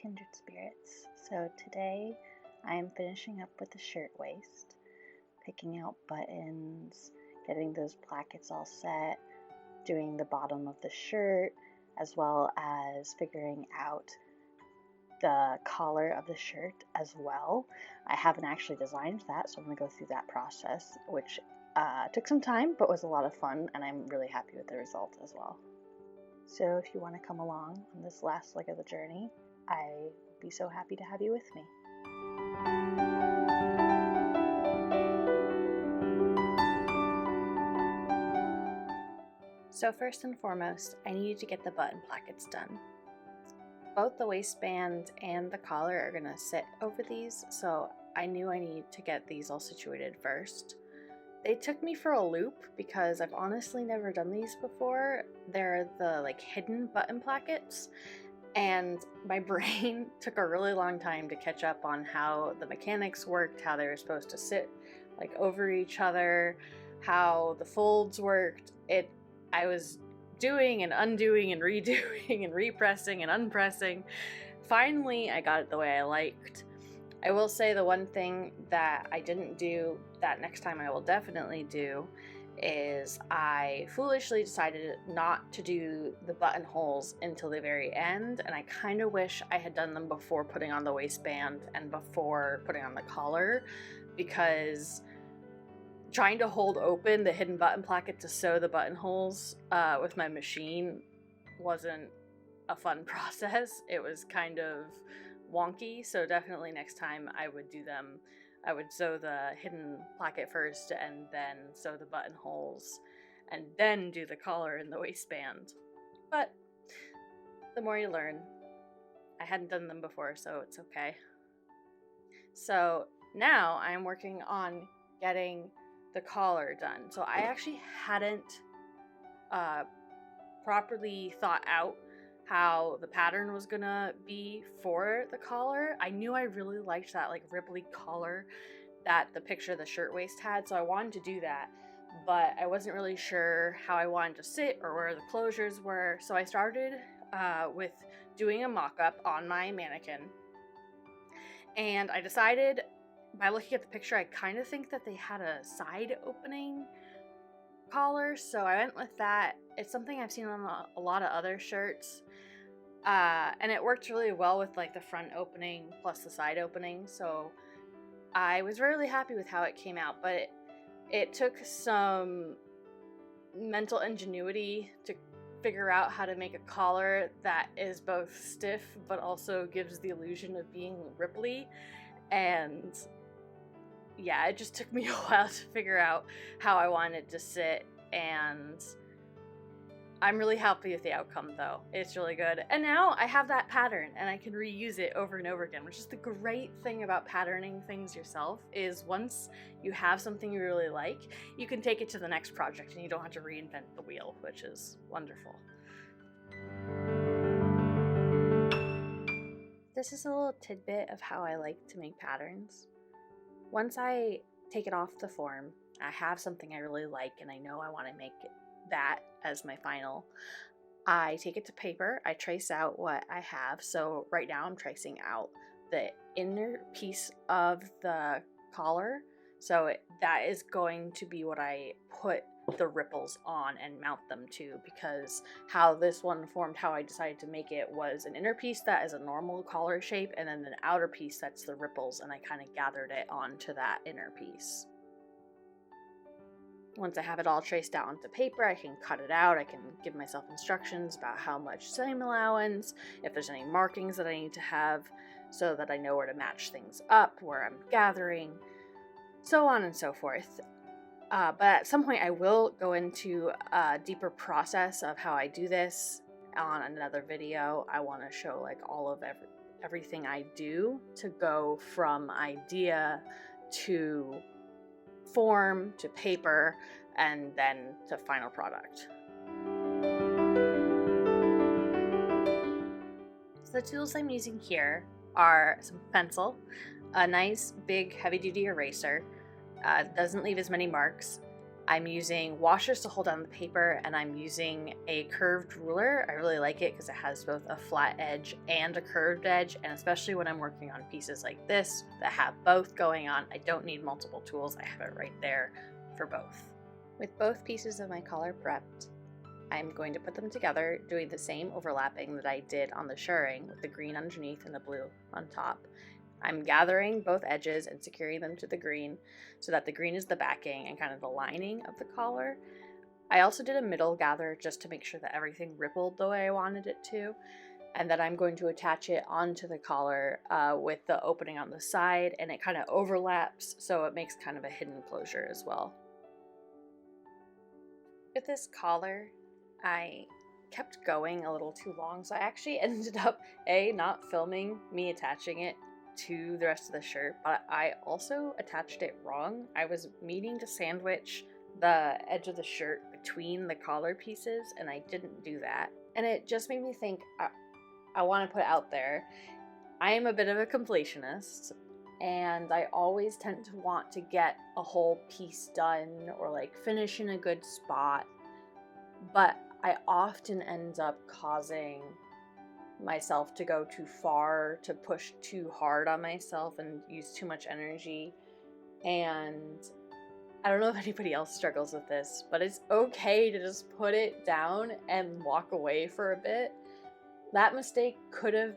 kindred spirits. So today I am finishing up with the shirtwaist, picking out buttons, getting those plackets all set, doing the bottom of the shirt, as well as figuring out the collar of the shirt as well. I haven't actually designed that, so I'm going to go through that process, which took some time but was a lot of fun, and I'm really happy with the result as well. So if you want to come along on this last leg of the journey, I'd be so happy to have you with me. So first and foremost, I needed to get the button plackets done. Both the waistband and the collar are going to sit over these, so I knew I needed to get these all situated first. They took me for a loop because I've honestly never done these before. They're the hidden button plackets, and my brain took a really long time to catch up on how the mechanics worked, how they were supposed to sit over each other, how the folds worked. I was doing and undoing and redoing and repressing and unpressing. Finally, I got it the way I liked. I will say the one thing that I didn't do that next time I will definitely do is I foolishly decided not to do the buttonholes until the very end, and I kind of wish I had done them before putting on the waistband and before putting on the collar, because trying to hold open the hidden button placket to sew the buttonholes with my machine wasn't a fun process. It was kind of wonky, so definitely next time I would do them. I would sew the hidden placket first and then sew the buttonholes and then do the collar and the waistband. But the more you learn. I hadn't done them before, so it's okay. So now I'm working on getting the collar done. So I actually hadn't properly thought out how the pattern was gonna be for the collar. I knew I really liked that ribbly collar that the picture of the shirtwaist had, so I wanted to do that, but I wasn't really sure how I wanted to sit or where the closures were. So I started with doing a mock-up on my mannequin, and I decided, by looking at the picture, I kind of think that they had a side opening collar, so I went with that. It's something I've seen on a lot of other shirts, and it worked really well with the front opening plus the side opening, so I was really happy with how it came out. But it took some mental ingenuity to figure out how to make a collar that is both stiff but also gives the illusion of being ripply, and yeah, it just took me a while to figure out how I wanted to sit, and I'm really happy with the outcome though. It's really good. And now I have that pattern and I can reuse it over and over again, which is the great thing about patterning things yourself, is once you have something you really like, you can take it to the next project and you don't have to reinvent the wheel, which is wonderful. This is a little tidbit of how I like to make patterns. Once I take it off the form, I have something I really like and I know I want to make that as my final. I take it to paper, I trace out what I have. So right now I'm tracing out the inner piece of the collar. So that is going to be what I put the ripples on and mount them to, because how this one formed, how I decided to make it, was an inner piece that is a normal collar shape and then an outer piece that's the ripples, and I kind of gathered it onto that inner piece. Once I have it all traced out onto paper, I can cut it out. I can give myself instructions about how much seam allowance, if there's any markings that I need to have, so that I know where to match things up, where I'm gathering, so on and so forth. But at some point I will go into a deeper process of how I do this on another video. I want to show all of everything I do to go from idea to form to paper and then to final product. So the tools I'm using here are some pencil, a nice big heavy-duty eraser, doesn't leave as many marks, I'm using washers to hold down the paper, and I'm using a curved ruler. I really like it because it has both a flat edge and a curved edge, and especially when I'm working on pieces like this that have both going on, I don't need multiple tools. I have it right there for both. With both pieces of my collar prepped, I'm going to put them together, doing the same overlapping that I did on the shirring with the green underneath and the blue on top. I'm gathering both edges and securing them to the green so that the green is the backing and kind of the lining of the collar. I also did a middle gather just to make sure that everything rippled the way I wanted it to, and then I'm going to attach it onto the collar with the opening on the side, and it kind of overlaps so it makes kind of a hidden closure as well. With this collar, I kept going a little too long, so I actually ended up not filming me attaching it to the rest of the shirt, but I also attached it wrong. I was meaning to sandwich the edge of the shirt between the collar pieces, and I didn't do that. And it just made me think, I want to put it out there, I am a bit of a completionist, and I always tend to want to get a whole piece done or like finish in a good spot, but I often end up causing myself to go too far, to push too hard on myself and use too much energy. And I don't know if anybody else struggles with this, but it's okay to just put it down and walk away for a bit. That mistake could have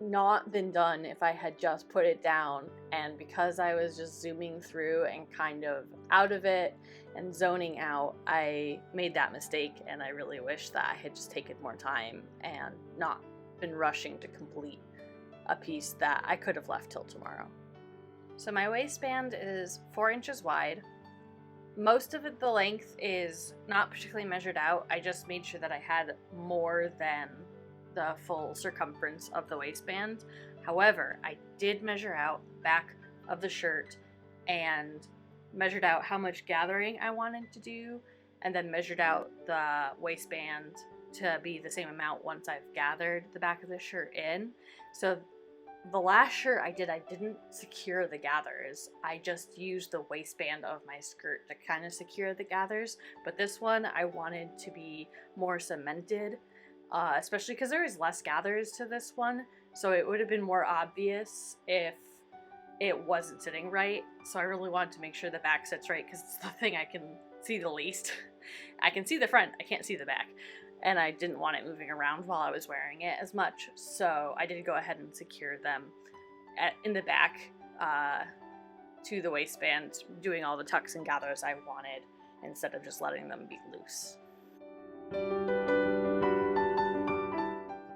not been done if I had just put it down, and because I was just zooming through and kind of out of it and zoning out, I made that mistake, and I really wish that I had just taken more time and not been rushing to complete a piece that I could have left till tomorrow. So my waistband is 4 inches wide. Most of it, the length is not particularly measured out. I just made sure that I had more than the full circumference of the waistband. However, I did measure out the back of the shirt and measured out how much gathering I wanted to do, and then measured out the waistband to be the same amount once I've gathered the back of the shirt in. So the last shirt I didn't secure the gathers. I just used the waistband of my skirt to kind of secure the gathers, but this one I wanted to be more cemented, especially because there is less gathers to this one, so it would have been more obvious if it wasn't sitting right. So I really wanted to make sure the back sits right because it's the thing I can see the least. I can see the front, I can't see the back, and I didn't want it moving around while I was wearing it as much, so I did go ahead and secure them in the back to the waistband, doing all the tucks and gathers I wanted instead of just letting them be loose.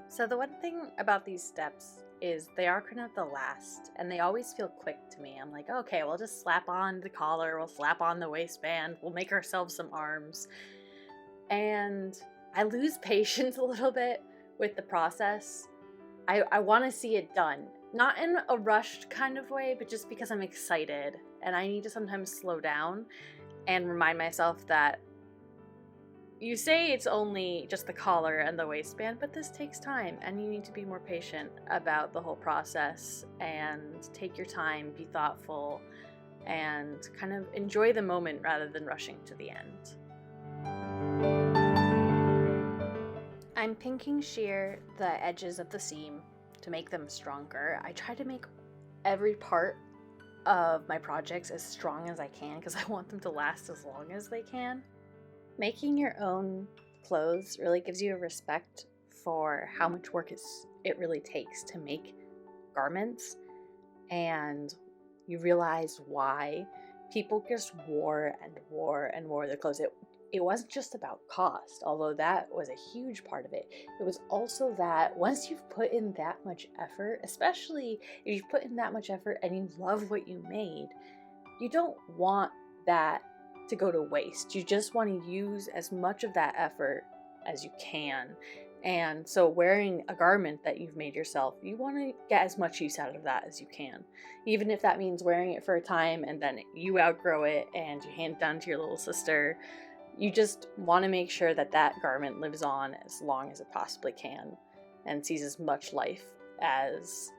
So the one thing about these steps is they are kind of the last, and they always feel quick to me. I'm like, okay, we'll just slap on the collar, we'll slap on the waistband, we'll make ourselves some arms. And I lose patience a little bit with the process. I want to see it done. Not in a rushed kind of way, but just because I'm excited, and I need to sometimes slow down and remind myself that you say it's only just the collar and the waistband, but this takes time, and you need to be more patient about the whole process and take your time, be thoughtful, and kind of enjoy the moment rather than rushing to the end. I'm pinking shear the edges of the seam to make them stronger. I try to make every part of my projects as strong as I can because I want them to last as long as they can. Making your own clothes really gives you a respect for how much work it really takes to make garments, and you realize why people just wore and wore and wore their clothes. It wasn't just about cost, although that was a huge part of it. It was also that once you've put in that much effort, especially if you've put in that much effort and you love what you made, you don't want that to go to waste. You just want to use as much of that effort as you can. And so wearing a garment that you've made yourself, you want to get as much use out of that as you can. Even if that means wearing it for a time and then you outgrow it and you hand it down to your little sister, you just want to make sure that that garment lives on as long as it possibly can and sees as much life as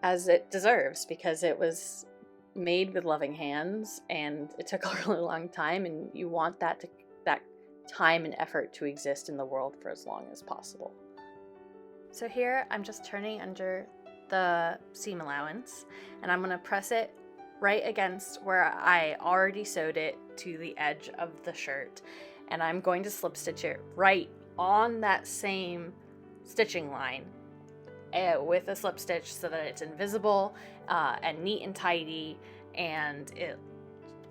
it deserves, because it was made with loving hands, and it took a really long time, and you want that time and effort to exist in the world for as long as possible. So here I'm just turning under the seam allowance, and I'm going to press it right against where I already sewed it to the edge of the shirt, and I'm going to slip stitch it right on that same stitching line with a slip stitch so that it's invisible and neat and tidy. And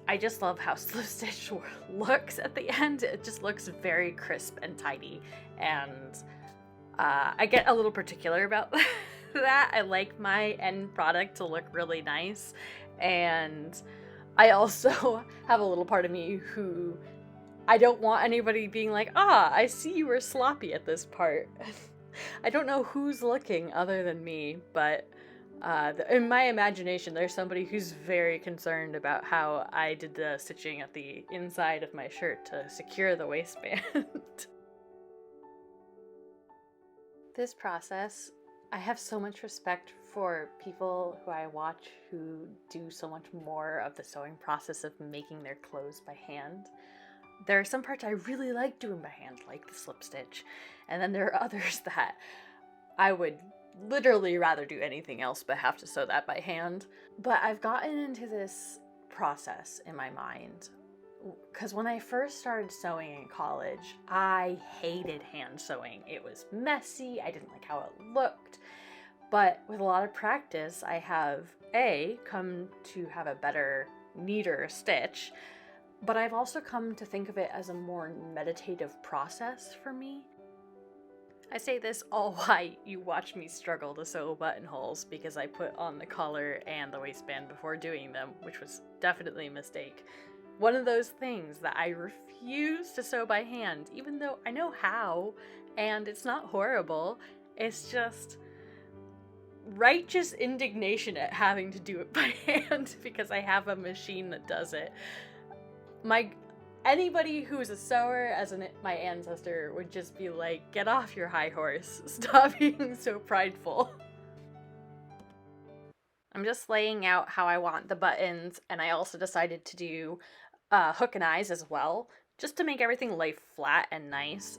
I just love how slip stitch looks at the end. It just looks very crisp and tidy, and I get a little particular about that. I like my end product to look really nice, and I also have a little part of me who I don't want anybody being like, I see you were sloppy at this part. I don't know who's looking other than me, but in my imagination, there's somebody who's very concerned about how I did the stitching at the inside of my shirt to secure the waistband. This process, I have so much respect for people who I watch who do so much more of the sewing process of making their clothes by hand. There are some parts I really like doing by hand, like the slip stitch, and then there are others that I would literally rather do anything else but have to sew that by hand. But I've gotten into this process in my mind because when I first started sewing in college, I hated hand sewing. It was messy, I didn't like how it looked, but with a lot of practice, I have come to have a better, neater stitch, but I've also come to think of it as a more meditative process for me. I say this all while you watch me struggle to sew buttonholes because I put on the collar and the waistband before doing them, which was definitely a mistake. One of those things that I refuse to sew by hand, even though I know how, and it's not horrible. It's just righteous indignation at having to do it by hand because I have a machine that does it. Anybody who's a sewer my ancestor would just be like, get off your high horse, stop being so prideful. I'm just laying out how I want the buttons, and I also decided to do hook and eyes as well, just to make everything lay flat and nice.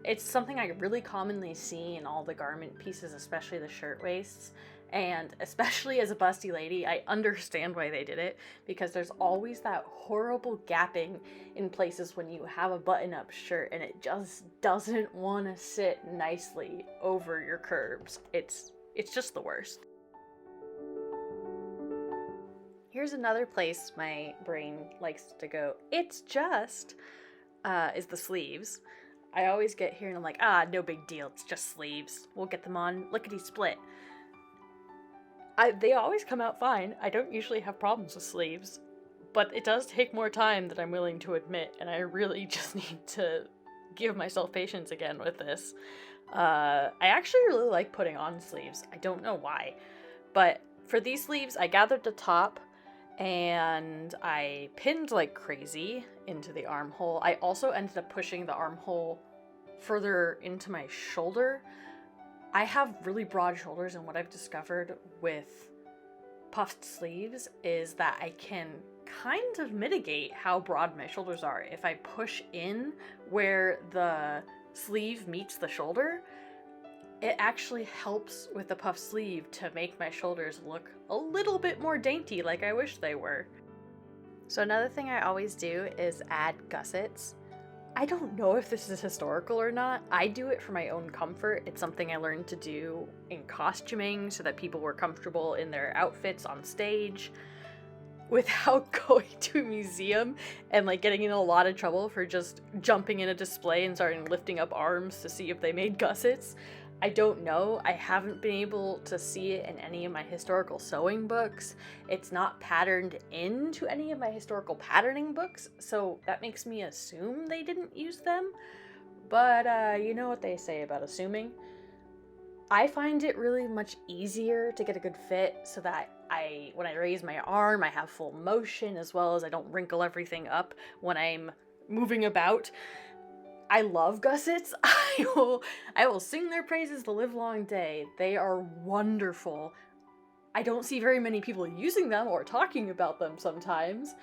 It's something I really commonly see in all the garment pieces, especially the shirtwaists, and especially as a busty lady, I understand why they did it, because there's always that horrible gapping in places when you have a button-up shirt and it just doesn't want to sit nicely over your curves. It's just the worst. Here's another place my brain likes to go, it's just, is the sleeves. I always get here and I'm like, no big deal, it's just sleeves. We'll get them on lickety-split. They always come out fine. I don't usually have problems with sleeves, but it does take more time than I'm willing to admit, and I really just need to give myself patience again with this. I actually really like putting on sleeves. I don't know why, but for these sleeves, I gathered the top and I pinned like crazy into the armhole. I also ended up pushing the armhole further into my shoulder. I have really broad shoulders, and what I've discovered with puffed sleeves is that I can kind of mitigate how broad my shoulders are. If I push in where the sleeve meets the shoulder, it actually helps with the puff sleeve to make my shoulders look a little bit more dainty like I wish they were. So another thing I always do is add gussets. I don't know if this is historical or not. I do it for my own comfort. It's something I learned to do in costuming so that people were comfortable in their outfits on stage without going to a museum and like getting in a lot of trouble for just jumping in a display and starting lifting up arms to see if they made gussets. I don't know. I haven't been able to see it in any of my historical sewing books. It's not patterned into any of my historical patterning books, so that makes me assume they didn't use them. But you know what they say about assuming. I find it really much easier to get a good fit so that when I raise my arm, I have full motion, as well as I don't wrinkle everything up when I'm moving about. I love gussets. I will sing their praises the livelong day. They are wonderful. I don't see very many people using them or talking about them sometimes,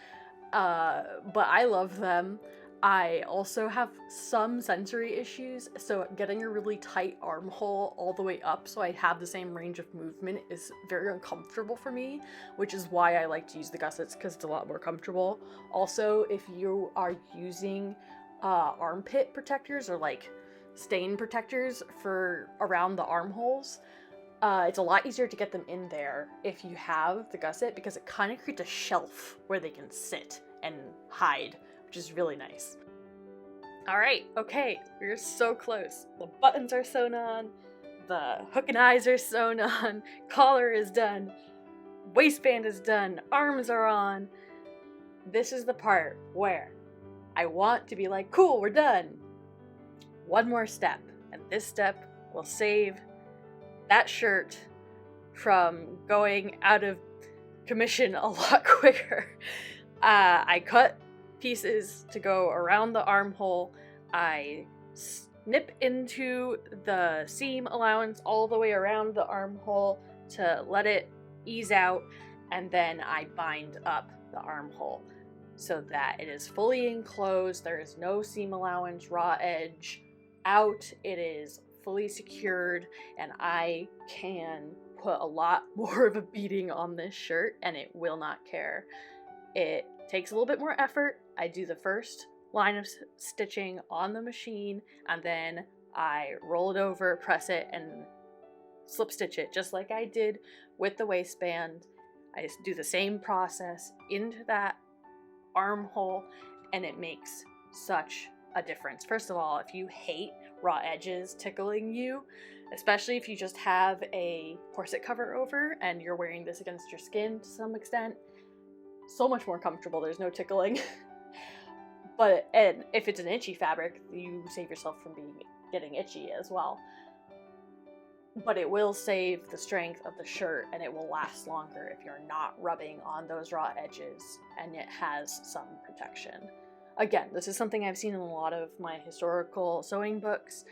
but I love them. I also have some sensory issues, so getting a really tight armhole all the way up so I have the same range of movement is very uncomfortable for me, which is why I like to use the gussets, because it's a lot more comfortable. Also, if you are using armpit protectors or like stain protectors for around the armholes, it's a lot easier to get them in there if you have the gusset, because it kind of creates a shelf where they can sit and hide, which is really nice. Alright, okay, we're so close. The buttons are sewn on, the hook and eyes are sewn on, collar is done, waistband is done, arms are on. This is the part where I want to be like, cool, we're done. One more step, and this step will save that shirt from going out of commission a lot quicker. I cut pieces to go around the armhole. I snip into the seam allowance all the way around the armhole to let it ease out, and then I bind up the armhole so that it is fully enclosed. There is no seam allowance, raw edge out. It is fully secured, and I can put a lot more of a beading on this shirt and it will not care. It takes a little bit more effort. I do the first line of stitching on the machine, and then I roll it over, press it, and slip stitch it just like I did with the waistband. I just do the same process into that armhole, and it makes such a difference. First of all, if you hate raw edges tickling you, especially if you just have a corset cover over and you're wearing this against your skin to some extent, so much more comfortable. There's no tickling. And if it's an itchy fabric, you save yourself from getting itchy as well. But it will save the strength of the shirt, and it will last longer if you're not rubbing on those raw edges, and it has some protection. Again, this is something I've seen in a lot of my historical sewing books.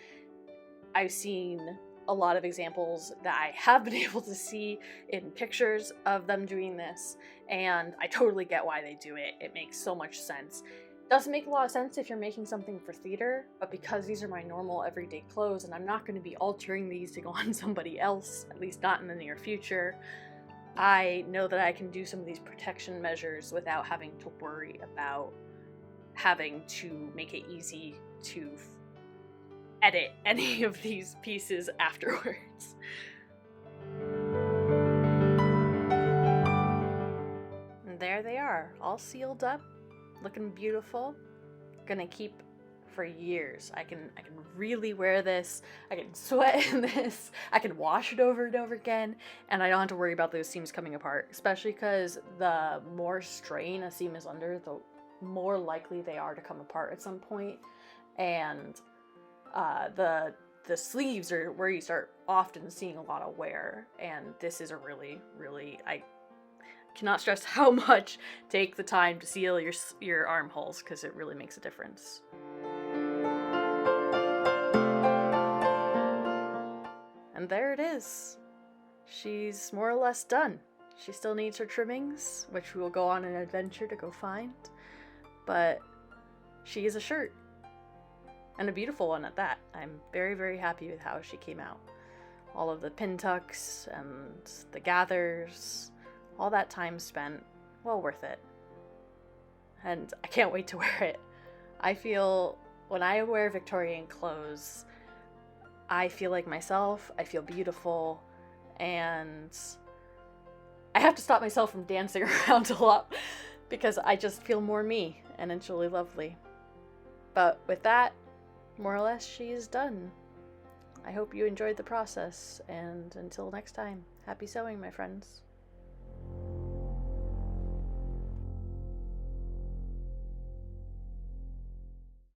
I've seen a lot of examples that I have been able to see in pictures of them doing this, and I totally get why they do it. It makes so much sense. Doesn't make a lot of sense if you're making something for theater, but because these are my normal everyday clothes and I'm not going to be altering these to go on somebody else, at least not in the near future, I know that I can do some of these protection measures without having to worry about having to make it easy to edit any of these pieces afterwards. And there they are, all sealed up, looking beautiful. Gonna keep for years. I can really wear this. I can sweat in this. I can wash it over and over again, and I don't have to worry about those seams coming apart, especially because the more strain a seam is under, the more likely they are to come apart at some point. And the sleeves are where you start often seeing a lot of wear, and this is a really, I cannot stress how much take the time to seal your armholes, because it really makes a difference. And there it is. She's more or less done. She still needs her trimmings, which we will go on an adventure to go find, but she is a shirt. And a beautiful one at that. I'm very, very happy with how she came out. All of the pin tucks and the gathers, all that time spent, well worth it. And I can't wait to wear it. I feel, when I wear Victorian clothes, I feel like myself, I feel beautiful, and I have to stop myself from dancing around a lot because I just feel more me, and it's really lovely. But with that, more or less, she is done. I hope you enjoyed the process, and until next time, happy sewing, my friends.